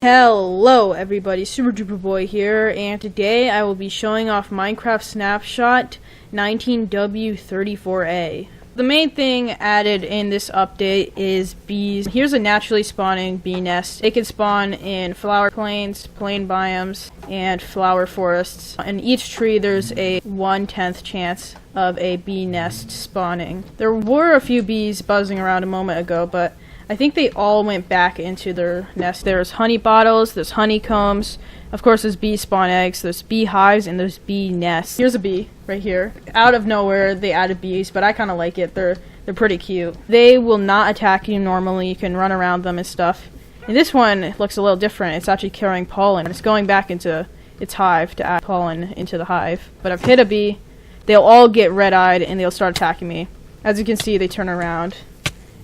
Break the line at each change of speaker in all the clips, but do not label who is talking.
Hello everybody, Super Duper Boy here, and today I will be showing off Minecraft Snapshot 19w34a. The main thing added in this update is bees. Here's a naturally spawning bee nest. It can spawn in flower plains, plain biomes, and flower forests. In each tree there's a 1/10 chance of a bee nest spawning. There were a few bees buzzing around a moment ago, but I think they all went back into their nest. There's honey bottles, there's honeycombs, of course there's bee spawn eggs, there's bee hives, and there's bee nests. Here's a bee right here. Out of nowhere they added bees, but I kind of like it. They're pretty cute. They will not attack you normally. You can run around them and stuff. And this one looks a little different. It's actually carrying pollen. It's going back into its hive to add pollen into the hive. But I've hit a bee. They'll all get red-eyed and they'll start attacking me. As you can see, they turn around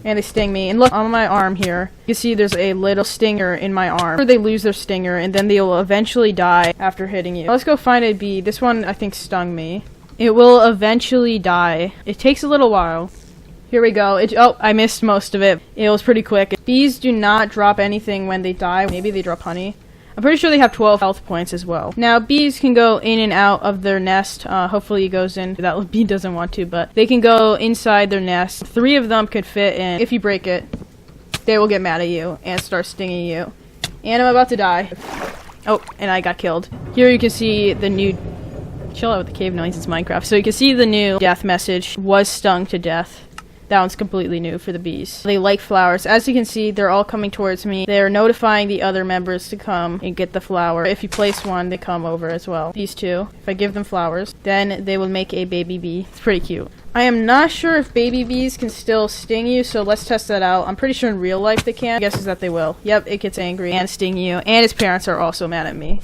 and they sting me. And look, on my arm here, you can see there's a little stinger in my arm. They lose their stinger, and then they'll eventually die after hitting you. Let's go find a bee. This one, I think, stung me. It will eventually die. It takes a little while. Here we go. Oh, I missed most of it. It was pretty quick. Bees do not drop anything when they die. Maybe they drop honey. I'm pretty sure they have 12 health points as well. Now, bees can go in and out of their nest. Hopefully it goes in. That bee doesn't want to, but they can go inside their nest. 3 of them could fit in. If you break it, they will get mad at you and start stinging you. And I'm about to die. Oh, and I got killed. Here you can see the new... Chill out with the cave noise, it's Minecraft. So you can see the new death message. Was stung to death. That one's completely new for the bees. They like flowers. As you can see, they're all coming towards me. They're notifying the other members to come and get the flower. If you place one, they come over as well. These two, if I give them flowers, then they will make a baby bee. It's pretty cute. I am not sure if baby bees can still sting you, so let's test that out. I'm pretty sure in real life they can. My guess is that they will. Yep, it gets angry and sting you, and its parents are also mad at me.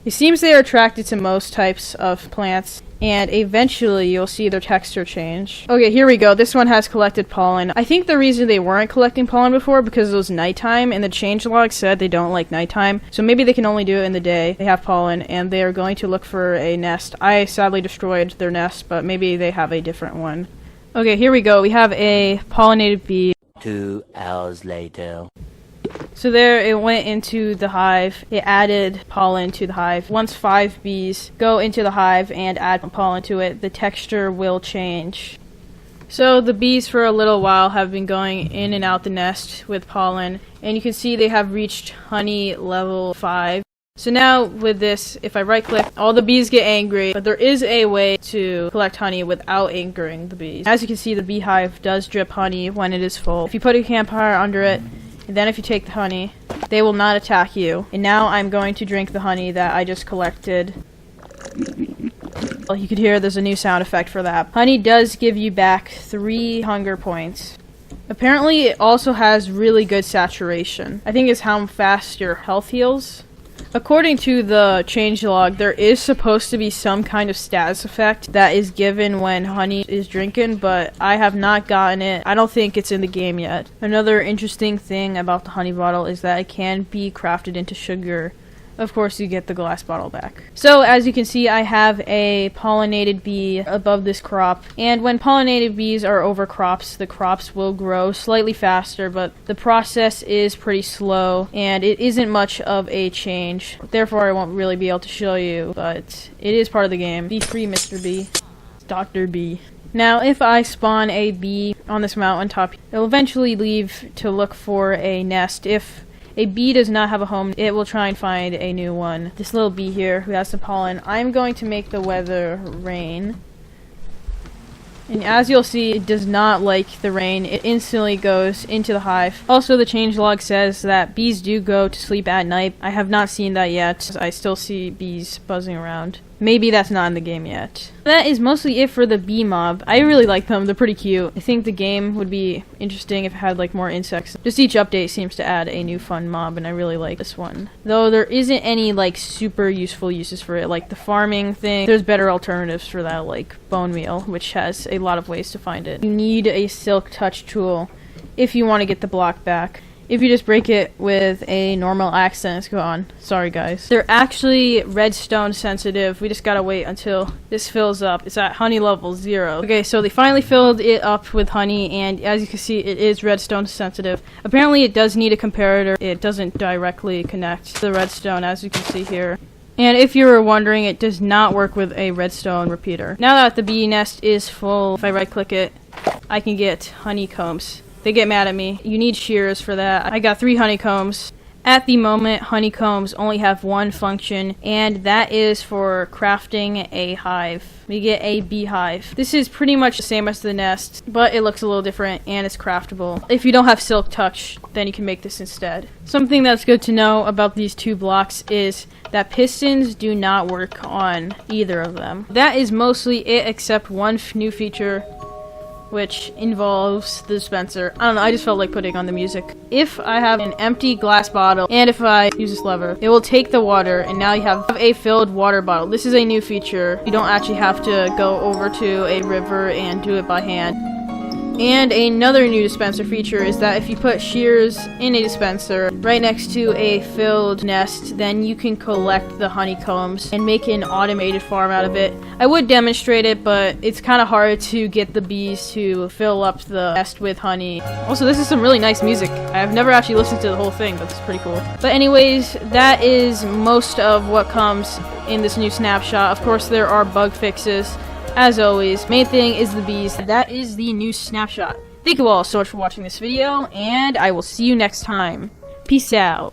It seems they are attracted to most types of plants, and eventually you'll see their texture change. Okay, here we go. This one has collected pollen. I think the reason they weren't collecting pollen before because it was nighttime, and the changelog said they don't like nighttime, so maybe they can only do it in the day. They have pollen, and they are going to look for a nest. I sadly destroyed their nest, but maybe they have a different one. Okay, here we go. We have a pollinated bee.
2 hours later.
So there it went into the hive. It added pollen to the hive. Once 5 bees go into the hive and add pollen to it, the texture will change. So the bees for a little while have been going in and out the nest with pollen, and you can see they have reached honey level 5. So now with this, if I right click, all the bees get angry, but there is a way to collect honey without angering the bees. As you can see, the beehive does drip honey when it is full. If you put a campfire under it, and then if you take the honey, they will not attack you. And now I'm going to drink the honey that I just collected. Well, you could hear there's a new sound effect for that. Honey does give you back 3 hunger points. Apparently it also has really good saturation. I think it's how fast your health heals. According to the changelog, there is supposed to be some kind of status effect that is given when honey is drinking, but I have not gotten it. I don't think it's in the game yet. Another interesting thing about the honey bottle is that it can be crafted into sugar. Of course, you get the glass bottle back. So, as you can see, I have a pollinated bee above this crop. And when pollinated bees are over crops, the crops will grow slightly faster, but the process is pretty slow, and it isn't much of a change. Therefore, I won't really be able to show you, but it is part of the game. Be free, Mr. Bee. Dr. Bee. Now, if I spawn a bee on this mountaintop, it'll eventually leave to look for a nest. If a bee does not have a home, it will try and find a new one. This little bee here who has some pollen, I'm going to make the weather rain. And as you'll see, it does not like the rain. It instantly goes into the hive. Also, the changelog says that bees do go to sleep at night. I have not seen that yet. I still see bees buzzing around. Maybe that's not in the game yet. That is mostly it for the bee mob. I really like them. They're pretty cute. I think the game would be interesting if it had like more insects. Just each update seems to add a new fun mob, and I really like this one. Though there isn't any like super useful uses for it, like the farming thing. There's better alternatives for that, like bone meal, which has a lot of ways to find it. You need a silk touch tool if you want to get the block back. If you just break it with a normal axe, then it's gone. Sorry guys. They're actually redstone sensitive. We just gotta wait until this fills up. It's at honey level 0. Okay, so they finally filled it up with honey, and as you can see, it is redstone sensitive. Apparently it does need a comparator. It doesn't directly connect to the redstone, as you can see here. And if you were wondering, it does not work with a redstone repeater. Now that the bee nest is full, if I right click it, I can get honeycombs. They get mad at me. You need shears for that. I got 3 honeycombs. At the moment, honeycombs only have one function, and that is for crafting a hive. We get a beehive. This is pretty much the same as the nest, but it looks a little different and it's craftable. If you don't have silk touch, then you can make this instead. Something that's good to know about these 2 blocks is that pistons do not work on either of them. That is mostly it, except one new feature, which involves the dispenser. I don't know, I just felt like putting on the music. If I have an empty glass bottle, and if I use this lever, it will take the water, and now you have a filled water bottle. This is a new feature. You don't actually have to go over to a river and do it by hand. And another new dispenser feature is that if you put shears in a dispenser right next to a filled nest, then you can collect the honeycombs and make an automated farm out of it. I would demonstrate it, but it's kind of hard to get the bees to fill up the nest with honey. Also, this is some really nice music. I've never actually listened to the whole thing, but it's pretty cool. But anyways, that is most of what comes in this new snapshot. Of course, there are bug fixes. As always, main thing is the bees. That is the new snapshot. Thank you all so much for watching this video, and I will see you next time. Peace out.